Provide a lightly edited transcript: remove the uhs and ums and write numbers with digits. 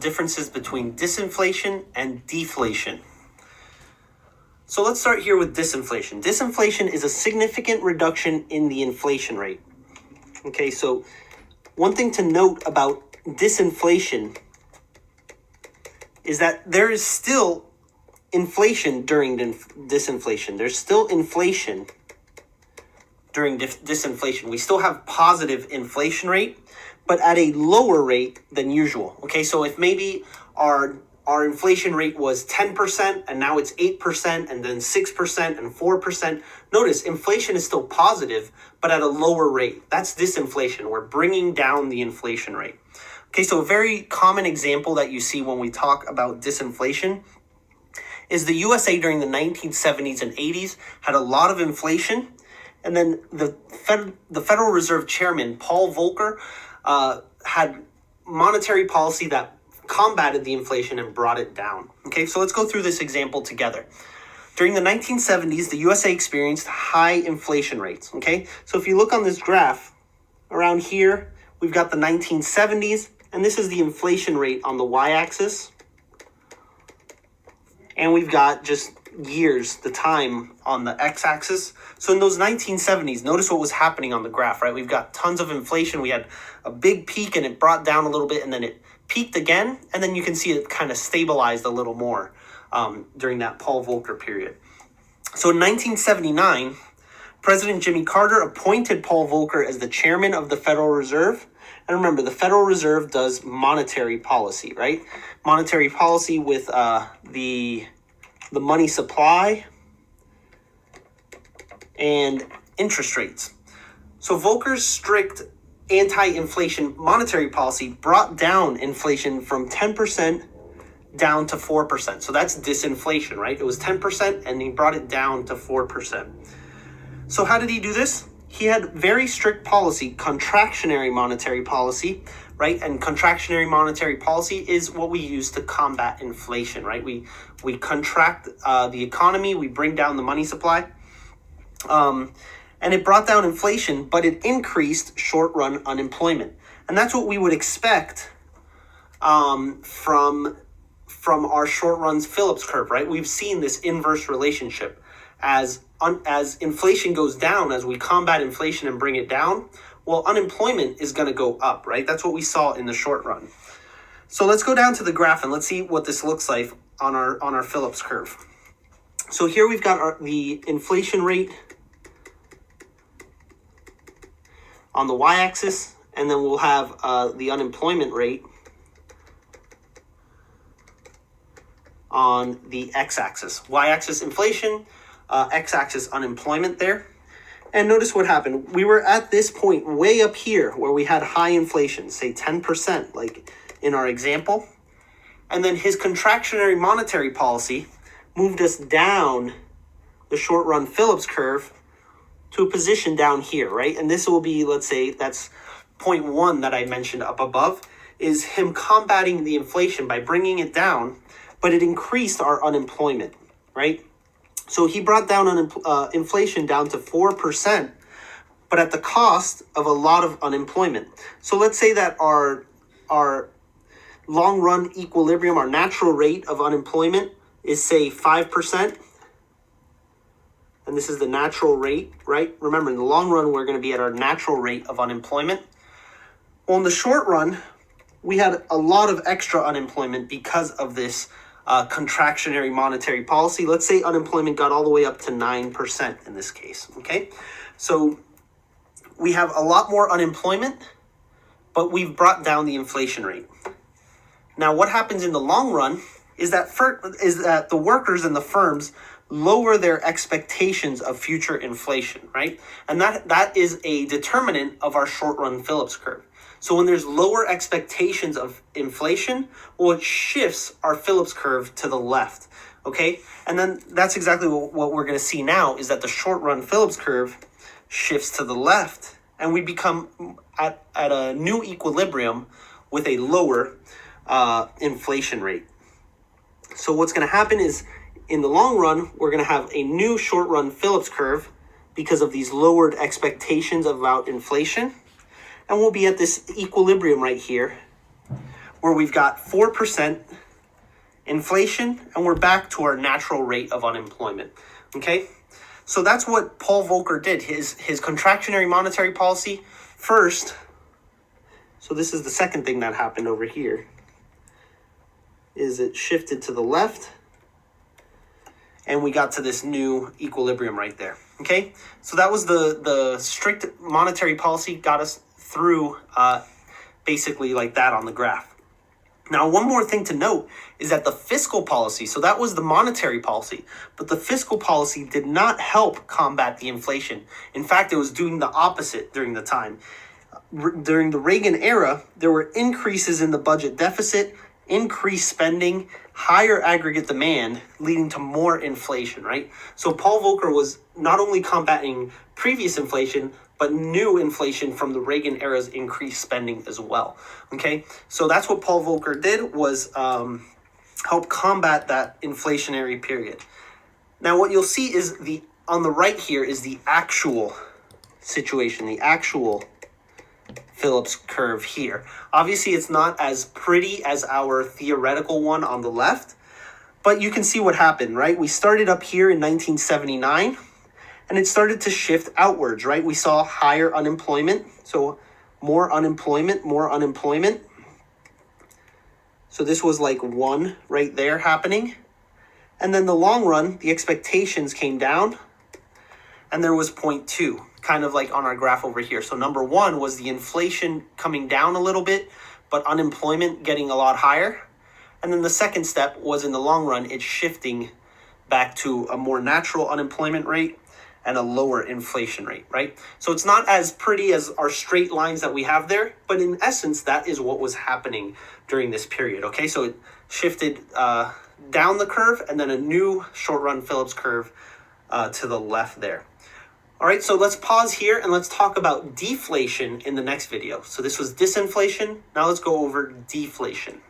differences between disinflation and deflation. So let's start here with disinflation. Disinflation is a significant reduction in the inflation rate. Okay, so one thing to note about disinflation is that there is still inflation during disinflation. There's still inflation during disinflation. We still have positive inflation rate, but at a lower rate than usual. Okay, so if maybe our inflation rate was 10% and now it's 8% and then 6% and 4%. Notice inflation is still positive, but at a lower rate. That's disinflation. We're bringing down the inflation rate. Okay, so a very common example that you see when we talk about disinflation is the USA during the 1970s and 80s had a lot of inflation. And then the Federal Reserve Chairman, Paul Volcker, had monetary policy that combated the inflation and brought it down. Okay, so let's go through this example together. During the 1970s, the USA experienced high inflation rates. Okay, so if you look on this graph, around here, we've got the 1970s, and this is the inflation rate on the y-axis. And we've got just years, the time on the x-axis. So in those 1970s, notice what was happening on the graph, right? We've got tons of inflation. We had a big peak and it brought down a little bit and then it peaked again. And then you can see it kind of stabilized a little more during that Paul Volcker period. So in 1979, President Jimmy Carter appointed Paul Volcker as the chairman of the Federal Reserve. And remember, the Federal Reserve does monetary policy, right? Monetary policy with the money supply and interest rates. So Volcker's strict anti-inflation monetary policy brought down inflation from 10% down to 4%. So that's disinflation, right? It was 10% and he brought it down to 4%. So how did he do this? He had very strict policy, contractionary monetary policy, right? And contractionary monetary policy is what we use to combat inflation, right? We contract the economy, we bring down the money supply, and it brought down inflation, but it increased short-run unemployment. And that's what we would expect from our short-run Phillips curve, right? We've seen this inverse relationship. As inflation goes down, as we combat inflation and bring it down, well, unemployment is going to go up, right? That's what we saw in the short run. So let's go down to the graph and let's see what this looks like on our Phillips curve. So here we've got the inflation rate on the y-axis, and then we'll have the unemployment rate on the x-axis. Y-axis inflation, x-axis unemployment there. And notice what happened. We were at this point way up here where we had high inflation, say 10%, like in our example. And then his contractionary monetary policy moved us down the short-run Phillips curve to a position down here, right? And this will be, let's say, that's point 1 that I mentioned up above, is him combating the inflation by bringing it down, but it increased our unemployment, right? So he brought down inflation down to 4%, but at the cost of a lot of unemployment. So let's say that our long-run equilibrium, our natural rate of unemployment is, say, 5%. And this is the natural rate, right? Remember, in the long run, we're going to be at our natural rate of unemployment. Well, in the short run, we had a lot of extra unemployment because of this contractionary monetary policy. Let's say unemployment got all the way up to 9% in this case, okay? So we have a lot more unemployment, but we've brought down the inflation rate. Now, what happens in the long run is that the workers and the firms lower their expectations of future inflation, right? And that is a determinant of our short-run Phillips curve. So when there's lower expectations of inflation, well, it shifts our Phillips curve to the left, okay? And then that's exactly what we're going to see now, is that the short-run Phillips curve shifts to the left, and we become at a new equilibrium with a lower inflation rate. So what's going to happen is, in the long run, we're going to have a new short-run Phillips curve because of these lowered expectations about inflation. And we'll be at this equilibrium right here where we've got 4% inflation and we're back to our natural rate of unemployment. Okay? So that's what Paul Volcker did. His contractionary monetary policy first. So this is the second thing that happened over here. Is it shifted to the left and we got to this new equilibrium right there. Okay? So that was the strict monetary policy got us through basically like that on the graph. Now, one more thing to note is that the fiscal policy, so that was the monetary policy, but the fiscal policy did not help combat the inflation. In fact, it was doing the opposite during the time. During the Reagan era, there were increases in the budget deficit, increased spending, higher aggregate demand, leading to more inflation, right? So Paul Volcker was not only combating previous inflation, but new inflation from the Reagan era's increased spending as well. Okay, so that's what Paul Volcker did, was help combat that inflationary period. Now, what you'll see is on the right here is the actual situation, the actual Phillips curve here. Obviously, it's not as pretty as our theoretical one on the left, but you can see what happened, right? We started up here in 1979. And it started to shift outwards, right? We saw higher unemployment. So more unemployment. So this was like 1 right there happening. And then the long run, the expectations came down. And there was 0.2, kind of like on our graph over here. So number 1 was the inflation coming down a little bit, but unemployment getting a lot higher. And then the second step was, in the long run, it's shifting back to a more natural unemployment rate and a lower inflation rate, right? So it's not as pretty as our straight lines that we have there, but in essence, that is what was happening during this period, okay? So it shifted down the curve and then a new short-run Phillips curve to the left there. All right, so let's pause here and let's talk about deflation in the next video. So this was disinflation. Now let's go over deflation.